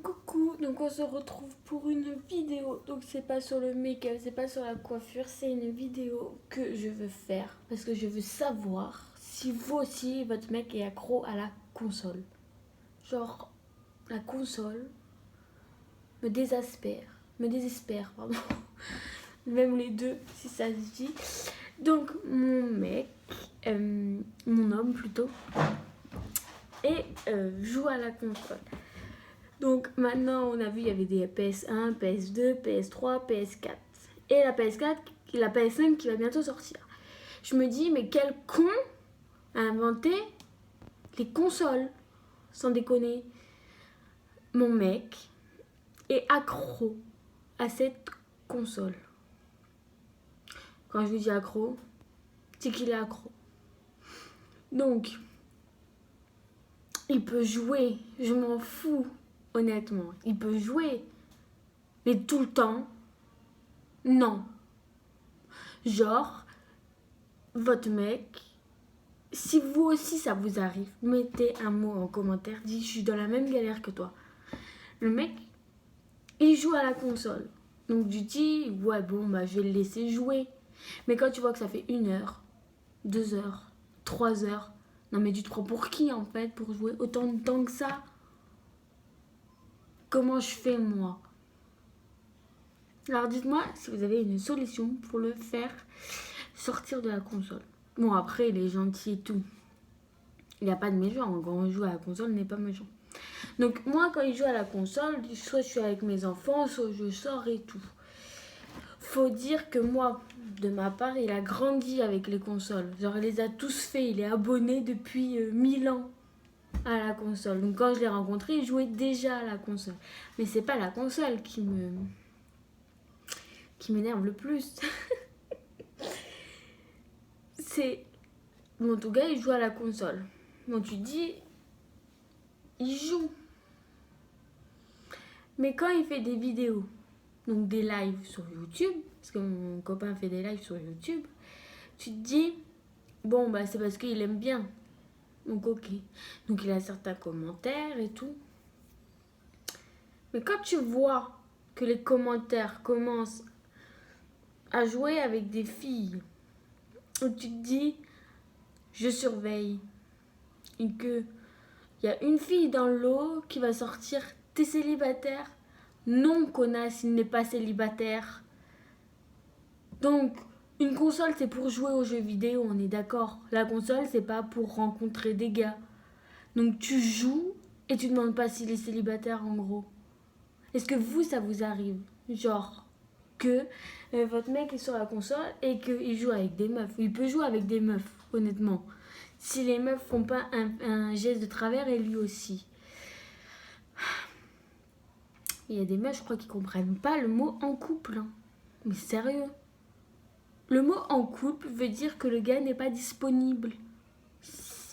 Coucou, donc on se retrouve pour une vidéo. Donc c'est pas sur le make-up, c'est pas sur la coiffure, c'est une vidéo que je veux faire parce que je veux savoir si vous aussi votre mec est accro à la console. Genre la console me désespère pardon. Même les deux si ça se dit. Donc mon mec, mon homme plutôt, et joue à la console. Donc maintenant, on a vu, il y avait des PS1, PS2, PS3, PS4. Et la PS4, la PS5 qui va bientôt sortir. Je me dis, mais quel con a inventé les consoles? Sans déconner. Mon mec est accro à cette console. Quand je lui dis accro, c'est qu'il est accro. Donc, il peut jouer, je m'en fous, honnêtement. Il peut jouer, mais tout le temps, non. Genre, votre mec, si vous aussi ça vous arrive, mettez un mot en commentaire, dites je suis dans la même galère que toi. Le mec, il joue à la console. Donc tu dis, ouais bon, bah je vais le laisser jouer. Mais quand tu vois que ça fait 1 heure, 2 heures, 3 heures, non mais tu te prends pour qui en fait pour jouer autant de temps que ça? Comment je fais moi? Alors dites-moi si vous avez une solution pour le faire sortir de la console. Bon après il est gentil et tout. Il n'y a pas de méchant. Quand on joue à la console, il n'est pas méchant. Donc moi quand il joue à la console, soit je suis avec mes enfants, soit je sors et tout. Faut dire que moi, de ma part, il a grandi avec les consoles. Genre il les a tous faits. Il est abonné depuis 1000 ans à la console. Donc quand je l'ai rencontré, il jouait déjà à la console. Mais c'est pas la console qui m'énerve le plus. C'est... Bon, en tout cas, il joue à la console. Bon, tu dis, il joue. Mais quand il fait des vidéos, donc des lives sur YouTube, parce que mon copain fait des lives sur YouTube, tu te dis, bon, bah c'est parce qu'il aime bien. Donc ok. Donc il a certains commentaires et tout. Mais quand tu vois que les commentaires commencent à jouer avec des filles, où tu te dis, je surveille, et que il y a une fille dans le lot qui va sortir, t'es célibataire? Non, connasse, il n'est pas célibataire. Donc, une console, c'est pour jouer aux jeux vidéo, on est d'accord. La console, c'est pas pour rencontrer des gars. Donc, tu joues et tu demandes pas s'il est célibataire, en gros. Est-ce que vous, ça vous arrive? Genre, que votre mec est sur la console et qu'il joue avec des meufs. Il peut jouer avec des meufs, honnêtement. Si les meufs font pas un geste de travers, et lui aussi. Il y a des meufs, je crois, qui comprennent pas le mot en couple. Hein. Mais sérieux. Le mot en couple veut dire que le gars n'est pas disponible.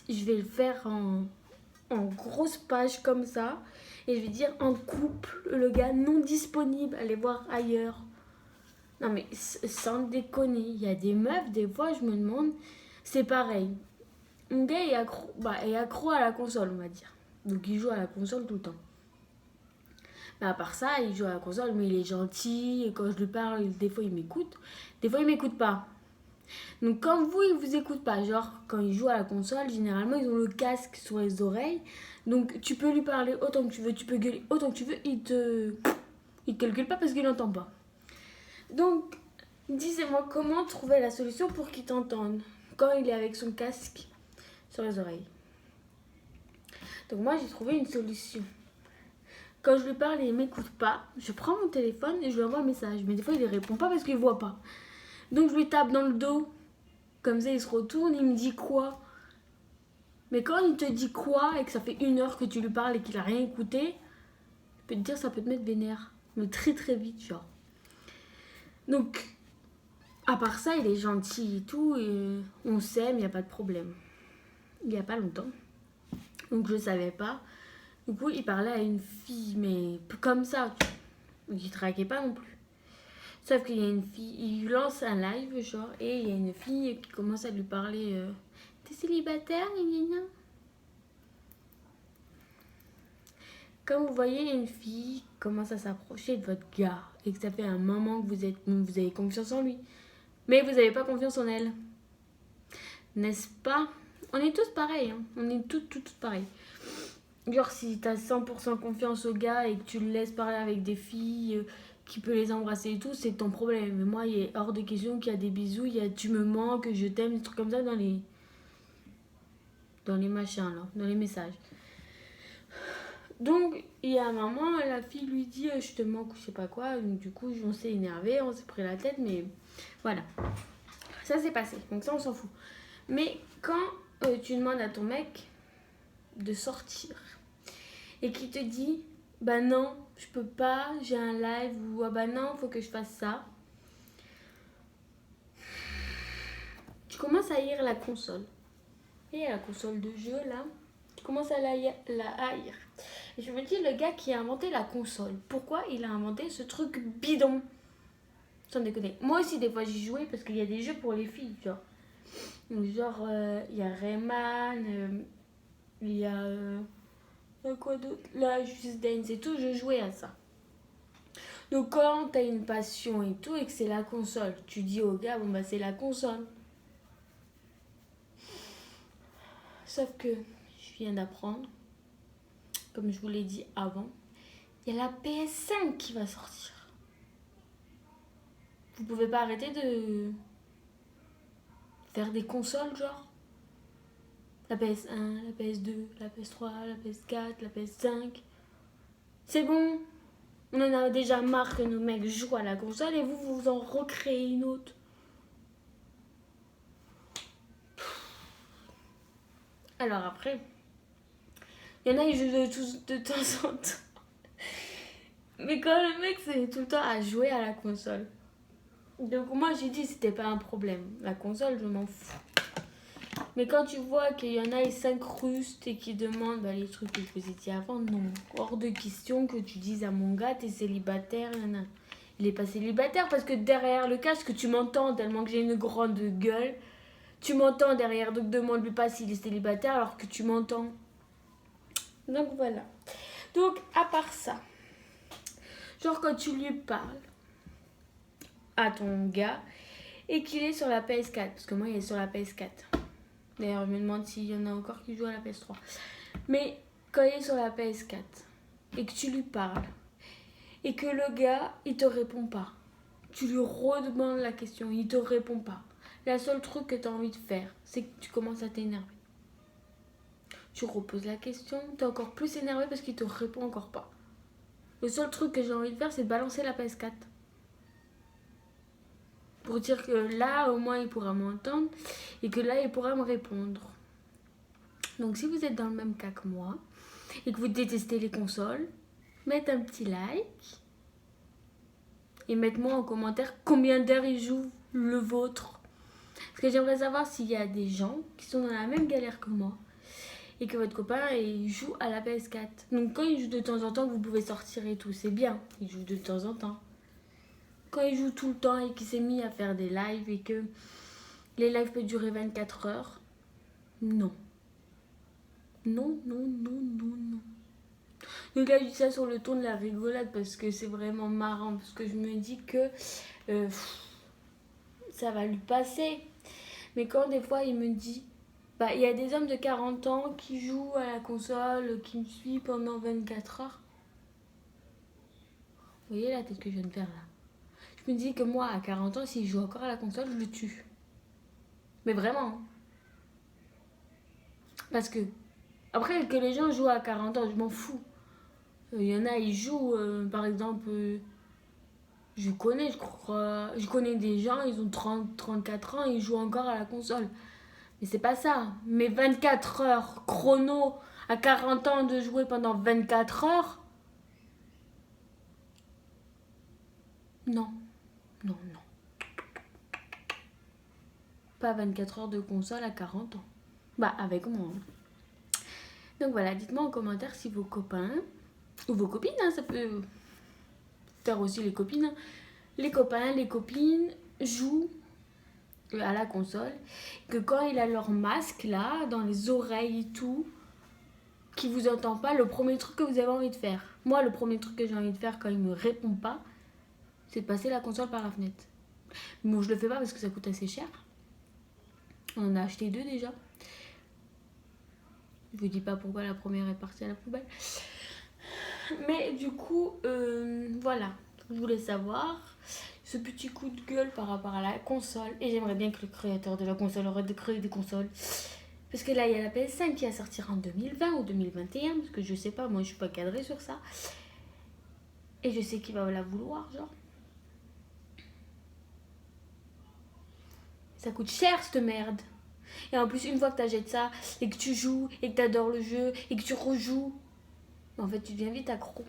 Je vais le faire en grosse page comme ça. Et je vais dire en couple, le gars non disponible. Allez voir ailleurs. Non mais sans déconner. Il y a des meufs, des fois, je me demande. C'est pareil. Mon gars est accro à la console, on va dire. Donc il joue à la console tout le temps. Mais à part ça, il joue à la console, mais il est gentil. Et quand je lui parle, des fois il m'écoute. Des fois il m'écoute pas. Donc quand vous, il vous écoute pas. Genre quand il joue à la console, généralement ils ont le casque sur les oreilles. Donc tu peux lui parler autant que tu veux, tu peux gueuler autant que tu veux. Il te calcule pas parce qu'il n'entend pas. Donc dites-moi comment trouver la solution pour qu'il t'entende quand il est avec son casque sur les oreilles. Donc moi j'ai trouvé une solution. Quand je lui parle et il m'écoute pas, je prends mon téléphone et je lui envoie un message. Mais des fois il ne répond pas parce qu'il voit pas. Donc je lui tape dans le dos. Comme ça il se retourne, il me dit quoi. Mais quand il te dit quoi et que ça fait 1 heure que tu lui parles et qu'il a rien écouté, je peux te dire ça peut te mettre vénère. Mais très très vite genre. Donc à part ça il est gentil et tout et on s'aime, il n'y a pas de problème. Il n'y a pas longtemps. Donc je savais pas. Du coup, il parlait à une fille, mais comme ça. Donc il traquait pas non plus. Sauf qu'il y a une fille, il lance un live, genre, et il y a une fille qui commence à lui parler. T'es célibataire, gna gna gna. Quand vous voyez une fille commence à s'approcher de votre gars et que ça fait un moment que vous avez confiance en lui, mais vous n'avez pas confiance en elle, n'est-ce pas? On est tous pareils, hein. On est toutes pareils. Genre si t'as 100% confiance au gars et que tu le laisses parler avec des filles qui peut les embrasser et tout, c'est ton problème. Mais moi, il est hors de question qu'il y a des bisous, il y a tu me manques, je t'aime, des trucs comme ça dans les machins là, dans les messages. Donc, il y a un moment, la fille lui dit je te manque ou je sais pas quoi. Donc, du coup, on s'est énervé, on s'est pris la tête, mais voilà. Ça s'est passé, donc ça on s'en fout. Mais quand tu demandes à ton mec de sortir et qu'il te dit bah non, je peux pas, j'ai un live, ou ah bah non, faut que je fasse ça, tu commences à haïr la console. Et la console de jeu là, tu commences à la haïr. Et je me dis, le gars qui a inventé la console, pourquoi il a inventé ce truc bidon? Sans déconner. Moi aussi, des fois, j'y jouais parce qu'il y a des jeux pour les filles, genre. Donc, genre, il y a Rayman, il y a. Quoi d'autre? Là, Just Dance et tout, je jouais à ça. Donc, quand t'as une passion et tout, et que c'est la console, tu dis au gars, bon, bah, c'est la console. Sauf que je viens d'apprendre, comme je vous l'ai dit avant, il y a la PS5 qui va sortir. Vous pouvez pas arrêter de faire des consoles, genre la PS1, la PS2, la PS3, la PS4, la PS5. C'est bon. On en a déjà marre que nos mecs jouent à la console et vous en recréez une autre. Alors après, il y en a, ils jouent de temps en temps. Mais quand le mec, c'est tout le temps à jouer à la console. Donc moi, j'ai dit c'était pas un problème. La console, je m'en fous. Mais quand tu vois qu'il y en a, ils s'incrustent et qui demandent les trucs que je vous ai dit avant, non. Hors de question que tu dises à mon gars, t'es célibataire, nan. Il est pas célibataire parce que derrière le casque, tu m'entends tellement que j'ai une grande gueule. Tu m'entends derrière, donc demande-lui pas s'il est célibataire alors que tu m'entends. Donc voilà. Donc à part ça, genre quand tu lui parles à ton gars et qu'il est sur la PS4, parce que moi il est sur la PS4. D'ailleurs, je me demande s'il y en a encore qui jouent à la PS3. Mais quand il est sur la PS4 et que tu lui parles et que le gars, il te répond pas, tu lui redemandes la question, il te répond pas. La seule truc que tu as envie de faire, c'est que tu commences à t'énerver. Tu reposes la question, tu es encore plus énervé parce qu'il te répond encore pas. Le seul truc que j'ai envie de faire, c'est de balancer la PS4. Pour dire que là, au moins, il pourra m'entendre et que là, il pourra me répondre. Donc, si vous êtes dans le même cas que moi et que vous détestez les consoles, mettez un petit like et mettez-moi en commentaire combien d'heures il joue le vôtre. Parce que j'aimerais savoir s'il y a des gens qui sont dans la même galère que moi et que votre copain il joue à la PS4. Donc, quand il joue de temps en temps, vous pouvez sortir et tout, c'est bien. Il joue de temps en temps. Quand il joue tout le temps et qu'il s'est mis à faire des lives et que les lives peuvent durer 24 heures, non. Non. Donc là, je dis ça sur le ton de la rigolade parce que c'est vraiment marrant. Parce que je me dis que ça va lui passer. Mais quand des fois, il me dit, il y a des hommes de 40 ans qui jouent à la console, qui me suivent pendant 24 heures. Vous voyez la tête que je viens de faire là? Je me dis que moi, à 40 ans, s'il joue encore à la console, je le tue. Mais vraiment. Parce que, après, que les gens jouent à 40 ans, je m'en fous. Il y en a, ils jouent, par exemple, je connais des gens, ils ont 30, 34 ans, ils jouent encore à la console. Mais c'est pas ça. Mais 24 heures chrono, à 40 ans de jouer pendant 24 heures, non. Pas 24 heures de console à 40 ans. Avec moi. Donc voilà, dites-moi en commentaire si vos copains, ou vos copines, ça peut faire aussi les copines, les copains, les copines jouent à la console, que quand il a leur masque là, dans les oreilles et tout, qui vous entend pas, le premier truc que vous avez envie de faire. Moi, le premier truc que j'ai envie de faire quand il me répond pas, c'est de passer la console par la fenêtre. Bon, je le fais pas parce que ça coûte assez cher. On en a acheté 2 déjà. Je vous dis pas pourquoi la première est partie à la poubelle. Mais du coup, voilà. Je voulais savoir ce petit coup de gueule par rapport à la console. Et j'aimerais bien que le créateur de la console arrête de créer des consoles. Parce que là, il y a la PS5 qui va sortir en 2020 ou 2021. Parce que je sais pas, moi je suis pas cadrée sur ça. Et je sais qu'il va la vouloir, genre. Ça coûte cher cette merde. Et en plus, une fois que t'achètes ça, et que tu joues, et que t'adores le jeu, et que tu rejoues, en fait, tu deviens vite accro.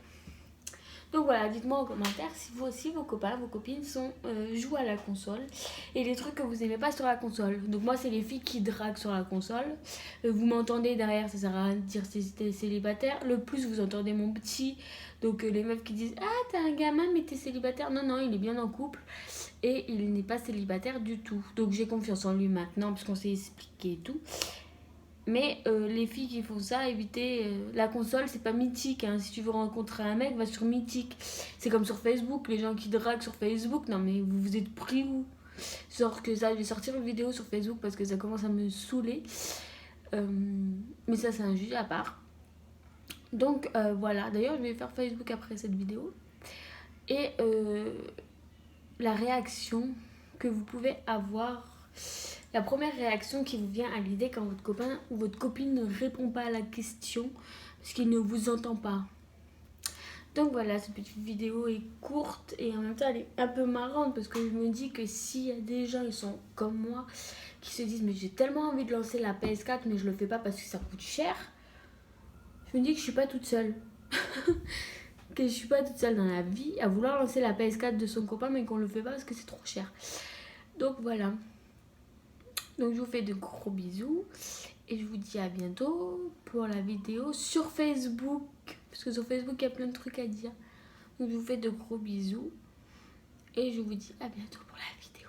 Donc voilà, dites-moi en commentaire si vous aussi, vos copains, vos copines jouent à la console. Et les trucs que vous aimez pas sur la console. Donc moi, c'est les filles qui draguent sur la console. Vous m'entendez derrière, ça sert à rien de dire si t'es célibataire. Le plus, vous entendez mon petit. Donc les meufs qui disent « Ah, t'as un gamin, mais t'es célibataire ». Non, non, il est bien en couple. Et il n'est pas célibataire du tout. Donc j'ai confiance en lui maintenant, parce qu'on s'est expliqué et tout. Mais les filles qui font ça, évitez. La console, c'est pas mythique. Hein. Si tu veux rencontrer un mec, va sur Mythique. C'est comme sur Facebook, les gens qui draguent sur Facebook. Non, mais vous vous êtes pris où? Genre que ça, je vais sortir une vidéo sur Facebook parce que ça commence à me saouler. Mais ça, c'est un sujet à part. Donc voilà. D'ailleurs, je vais faire Facebook après cette vidéo. Et la réaction que vous pouvez avoir. La première réaction qui vous vient à l'idée quand votre copain ou votre copine ne répond pas à la question parce qu'il ne vous entend pas. Donc voilà, cette petite vidéo est courte et en même temps elle est un peu marrante parce que je me dis que s'il y a des gens, ils sont comme moi, qui se disent mais j'ai tellement envie de lancer la PS4 mais je le fais pas parce que ça coûte cher, je me dis que je suis pas toute seule. Que je suis pas toute seule dans la vie à vouloir lancer la PS4 de son copain mais qu'on le fait pas parce que c'est trop cher. Donc voilà. Donc je vous fais de gros bisous et je vous dis à bientôt pour la vidéo sur Facebook. Parce que sur Facebook il y a plein de trucs à dire. Donc je vous fais de gros bisous et je vous dis à bientôt pour la vidéo.